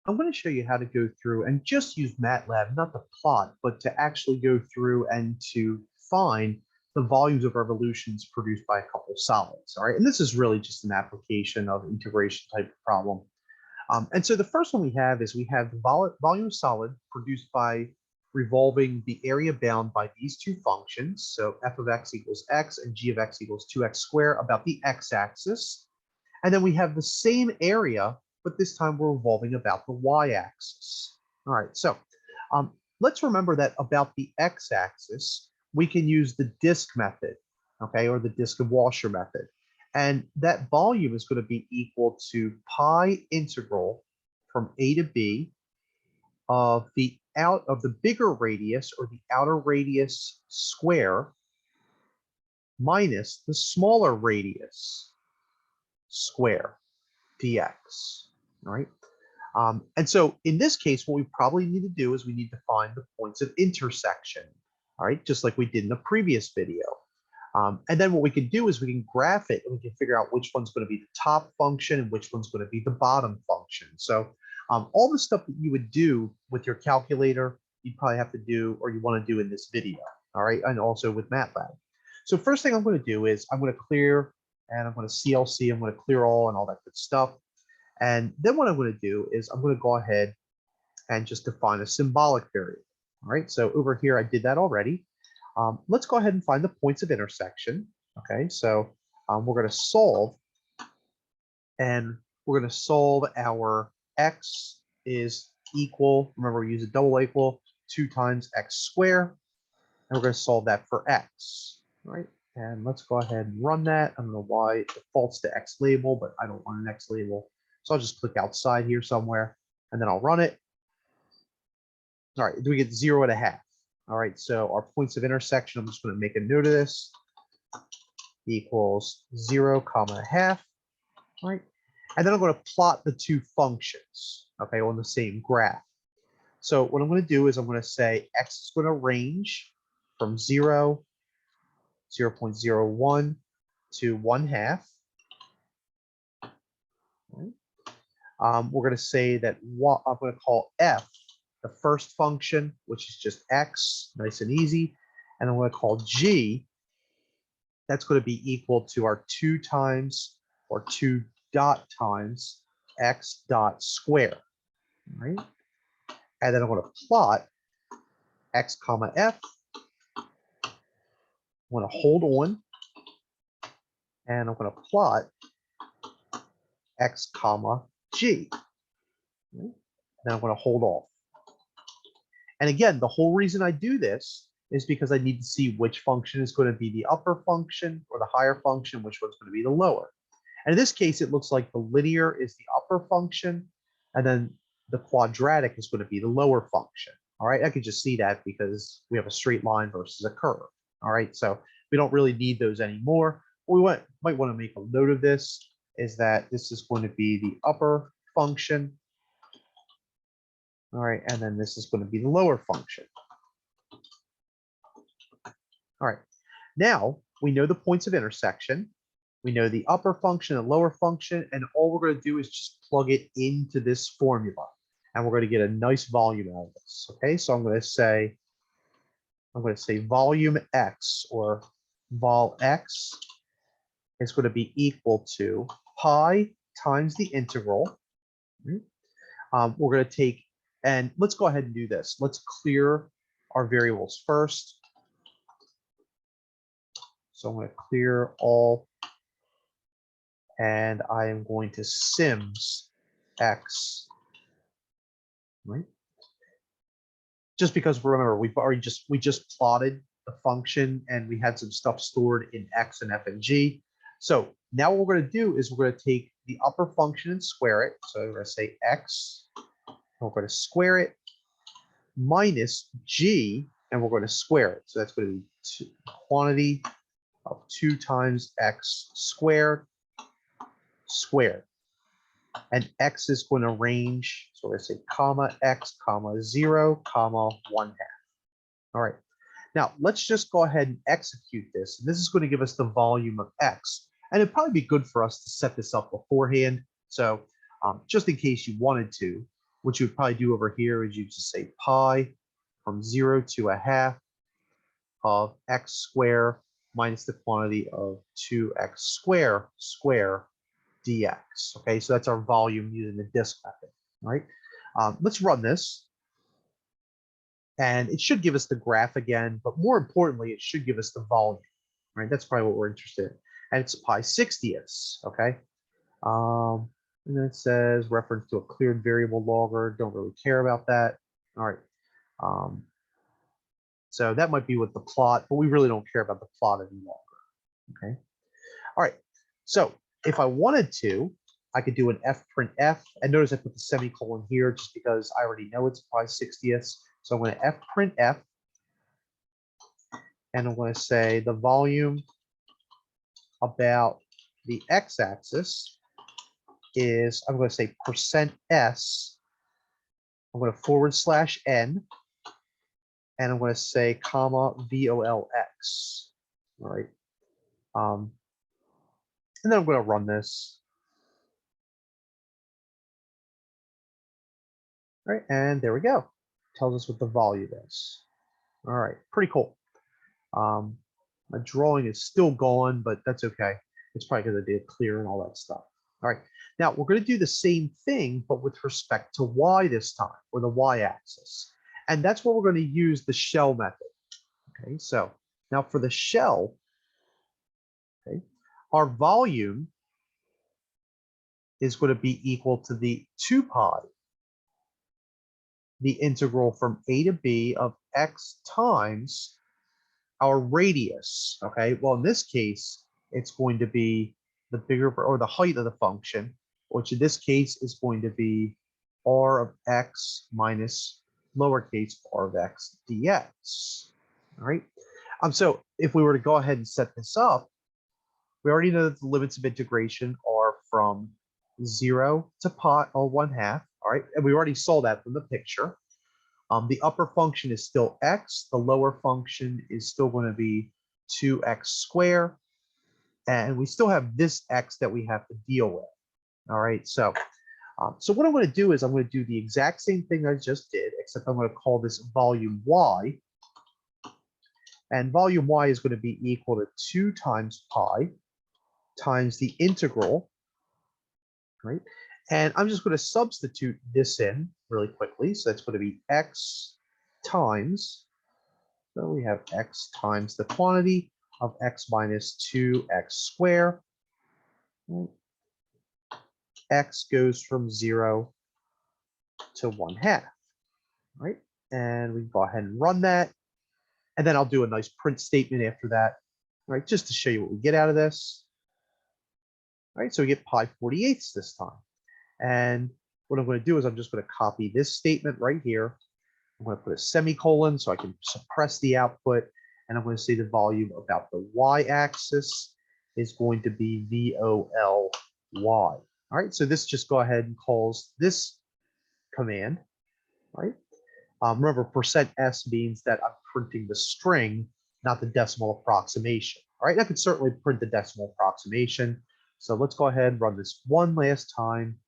I'm going to show you how to go through and just use MATLAB, not to plot, but to actually go through and to find the volumes of revolutions produced by a couple of solids. All right, and this is really just an application of integration type of problem. And so the first one we have is we have the volume of solid produced by revolving the area bound by these two functions. So f of x equals x and g of x equals 2x squared about the x-axis. And then we have the same area, but this time we're revolving about the y-axis. All right, so let's remember that about the x-axis, we can use the disk method, okay, or the disk of Washer method. And that volume is going to be equal to pi integral from a to b of the bigger radius or the outer radius square minus the smaller radius square dx. All right. And so in this case, what we probably need to do is we need to find the points of intersection. All right, just like we did in the previous video. And then what we can do is we can graph it and we can figure out which one's going to be the top function and which one's going to be the bottom function. So all the stuff that you would do with your calculator, you probably have to do or you want to do in this video. All right, and also with MATLAB. So first thing I'm going to do is I'm going to clear and I'm going to CLC, I'm going to clear all and all that good stuff. And then what I'm going to do is I'm going to go ahead and just define a symbolic variable. All right, so over here, I did that already. Let's go ahead and find the points of intersection. Okay, so we're going to solve, and we're going to solve our x is equal, remember we use a double equal, 2 times x squared, and we're going to solve that for x. All right, and let's go ahead and run that. I don't know why it defaults to x label, but I don't want an x label. So I'll just click outside here somewhere, and then I'll run it. All right, do we get 0.5? All right, so our points of intersection, I'm just going to make a note of this, equals 0.5. All right, and then I'm going to plot the two functions, okay, on the same graph. So what I'm going to do is I'm going to say x is going to range from 0.01 to 1/2. Right. We're going to say that what I'm going to call f the first function, which is just x, nice and easy, and I'm going to call g, that's going to be equal to our 2 times or 2 dot times x dot square, right? And then I'm going to plot x comma f. I'm going to hold on, and I'm going to plot x comma g. Right? Then I'm going to hold off. And again, the whole reason I do this is because I need to see which function is going to be the upper function or the higher function, which one's going to be the lower. And in this case, it looks like the linear is the upper function, and then the quadratic is going to be the lower function. All right, I could just see that because we have a straight line versus a curve. All right, so we don't really need those anymore. What we might want to make a note of this is that this is going to be the upper function. All right, and then this is going to be the lower function. All right, now we know the points of intersection. We know the upper function and lower function, and all we're going to do is just plug it into this formula, and we're going to get a nice volume out of this. Okay, so I'm going to say volume x, or vol x, is going to be equal to pi times the integral. We're going to take, and let's go ahead and do this. Let's clear our variables first. So I'm going to clear all, and I am going to sims x, right? Just because remember, we just plotted the function and we had some stuff stored in x and f and g. So now what we're going to do is we're going to take the upper function and square it. So we're going to say x, and we're going to square it, minus g, and we're going to square it. So that's going to be quantity of 2 times x squared, and x is going to range, so we're going to say comma x comma 0 comma 1/2. All right, now let's just go ahead and execute this, and this is going to give us the volume of x, and it'd probably be good for us to set this up beforehand, so just in case you wanted to, what you would probably do over here is you just say pi from 0 to a half of x squared minus the quantity of 2x square dx. Okay, so that's our volume using the disk method, right? Let's run this. And it should give us the graph again, but more importantly, it should give us the volume, right? That's probably what we're interested in. And it's pi 60ths, okay? And then it says reference to a cleared variable logger. Don't really care about that. All right. So that might be with the plot, but we really don't care about the plot any longer, okay? All right. So if I wanted to, I could do an f print f. And notice I put the semicolon here just because I already know it's pi 60ths. So I'm going to f print f. And I'm going to say the volume about the x-axis is, I'm going to say %s. I'm going to /n. And I'm going to say comma VOLX. All right. And then I'm going to run this. All right. And there we go. Tells us what the volume is. All right. Pretty cool. My drawing is still going, but that's okay. It's probably because I did clear and all that stuff. All right. Now we're going to do the same thing, but with respect to y this time, or the y-axis. And that's where we're going to use the shell method. Okay. So now for the shell, okay, our volume is going to be equal to the 2 pi, the integral from a to b of x times our radius. Okay, well in this case it's going to be the bigger, or the height of the function, which in this case is going to be r of x minus lowercase r of x dx. All right. So if we were to go ahead and set this up, we already know that the limits of integration are from 0 to pi, or 1/2. All right, and we already saw that from the picture. The upper function is still x. The lower function is still going to be 2x squared. And we still have this x that we have to deal with. All right, so what I'm going to do is I'm going to do the exact same thing I just did, except I'm going to call this volume y. And volume y is going to be equal to 2 times pi times the integral, right? And I'm just going to substitute this in really quickly. So that's going to be x times, so we have x times the quantity of x minus 2x squared. X goes from 0 to 1/2, right? And we go ahead and run that. And then I'll do a nice print statement after that, right? Just to show you what we get out of this. All right, so we get pi 48ths this time. And what I'm going to do is I'm just going to copy this statement right here. I'm going to put a semicolon so I can suppress the output. And I'm going to say the volume about the y-axis is going to be VOLY. All right, so this just go ahead and calls this command, right? Remember, %s means that I'm printing the string, not the decimal approximation. All right, I could certainly print the decimal approximation. So let's go ahead and run this one last time.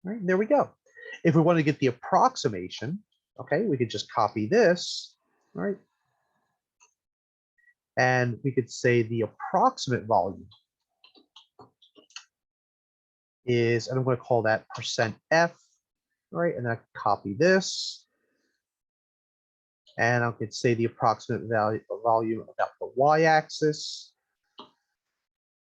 All right, there we go. If we want to get the approximation, okay, we could just copy this, right? And we could say the approximate volume is, and I'm going to call that %f, right? And I copy this. And I could say the approximate volume about the y-axis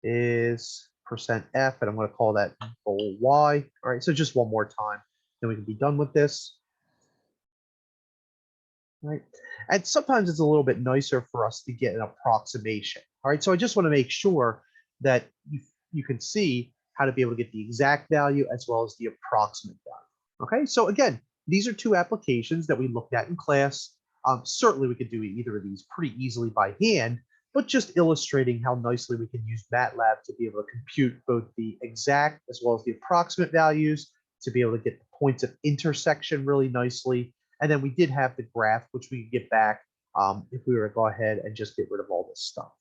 is %f, and I'm going to call that y. All right, so just one more time, then we can be done with this. Right, and sometimes it's a little bit nicer for us to get an approximation. All right, so I just want to make sure that you can see how to be able to get the exact value as well as the approximate value. Okay, so again, these are two applications that we looked at in class. Certainly we could do either of these pretty easily by hand, but just illustrating how nicely we can use MATLAB to be able to compute both the exact as well as the approximate values, to be able to get the points of intersection really nicely. And then we did have the graph, which we could get back if we were to go ahead and just get rid of all this stuff.